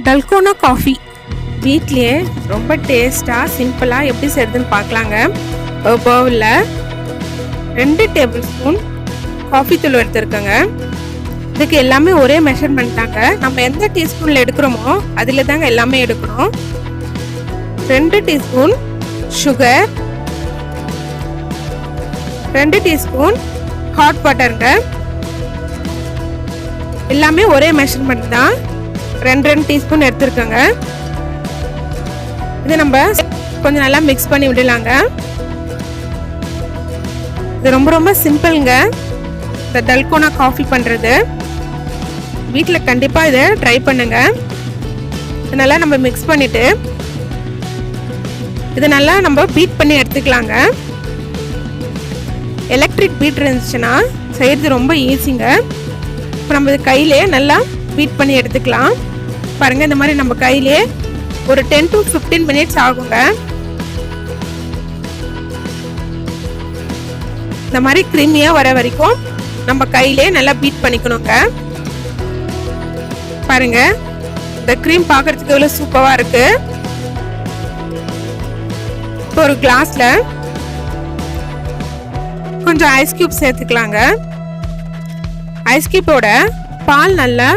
dalgona coffee வீட்லயே ரொம்ப டேஸ்ட்டாக சிம்பிளாக எப்படி செய்யறதுன்னு பார்க்கலாங்க. ஒரு பவுலில் 2 டேபிள் ஸ்பூன் காஃபி தூள் எடுத்துருக்கோங்க. இதுக்கு எல்லாமே ஒரே மெஷர்மெண்ட் தாங்க. நம்ம எந்த டீஸ்பூனில் எடுக்கிறோமோ அதில் தாங்க எல்லாமே எடுக்கணும். 2 டீஸ்பூன் சுகர், 2 டீஸ்பூன் ஹாட் வாட்டருங்க. எல்லாமே ஒரே மெஷர்மெண்ட் தான். 2 டீஸ்பூன் எடுத்துருக்கோங்க. இது நம்ம கொஞ்சம் நல்லா மிக்ஸ் பண்ணி விடலாங்க. இது ரொம்ப ரொம்ப சிம்பிள்ங்க. இந்த dalgona காஃபி பண்ணுறது வீட்டில் கண்டிப்பாக இதை ட்ரை பண்ணுங்க. இது நல்லா நம்ம மிக்ஸ் பண்ணிவிட்டு இதை நல்லா நம்ம பீட் பண்ணி எடுத்துக்கலாங்க. எலக்ட்ரிக் பீட் இருந்துச்சுன்னா செய்கிறது ரொம்ப ஈஸிங்க. இப்போ நம்ம இது கையிலே நல்லா பீட் பண்ணி எடுத்துக்கலாம். பாருங்கள், இந்த மாதிரி நம்ம கையிலே ஒரு 10 to 15 மினிட்ஸ் ஆகுங்க. இந்த மாதிரி கிரீமியாக வர வரைக்கும் நம்ம கையிலே நல்லா பீட் பண்ணிக்கணுங்க. பாருங்க, இந்த க்ரீம் பார்க்கறதுக்கு எவ்வளோ சூப்பராக இருக்கு. இப்போ ஒரு கிளாஸ்ல கொஞ்சம் ஐஸ் கியூப் சேர்த்துக்கலாங்க. ஐஸ் கியூப்போட பால் நல்லா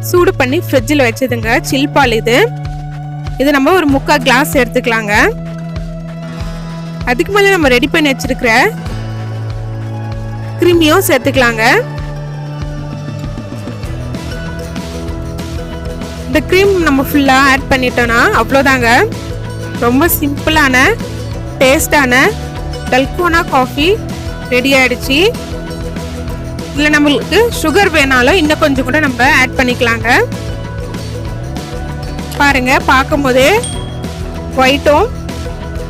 சூடு பண்ணி ஃப்ரிட்ஜில் வச்சதுங்க. சில் பால் இது நம்ம ஒரு 3/4 கிளாஸ் எடுத்துக்கலாங்க. அதுக்கு மேலே நம்ம ரெடி பண்ணி வச்சிருக்கிற கிரீமியும் சேர்த்துக்கலாங்க. இந்த க்ரீம் நம்ம ஃபுல்லாக ஆட் பண்ணிட்டோம்னா அவ்வளோதாங்க. ரொம்ப சிம்பிளான டேஸ்டான dalgona காஃபி ரெடி ஆயிடுச்சு. இல்லை நம்மளுக்கு சுகர் வேணாலும் இன்னும் கொஞ்சம் கூட நம்ம ஆட் பண்ணிக்கலாங்க. பாருங்க, பார்க்கும் போதே ஒயிட்டும்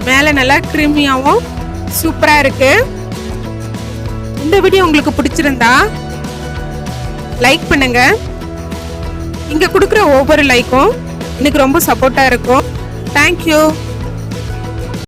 மேலே நல்லா க்ரீமியாகவும் சூப்பராக இருக்கு. இந்த வீடியோ உங்களுக்கு பிடிச்சிருந்தா லைக் பண்ணுங்க. இங்கே கொடுக்குற ஒவ்வொரு லைக்கும் எனக்கு ரொம்ப சப்போர்ட்டாக இருக்கும். தேங்க்யூ.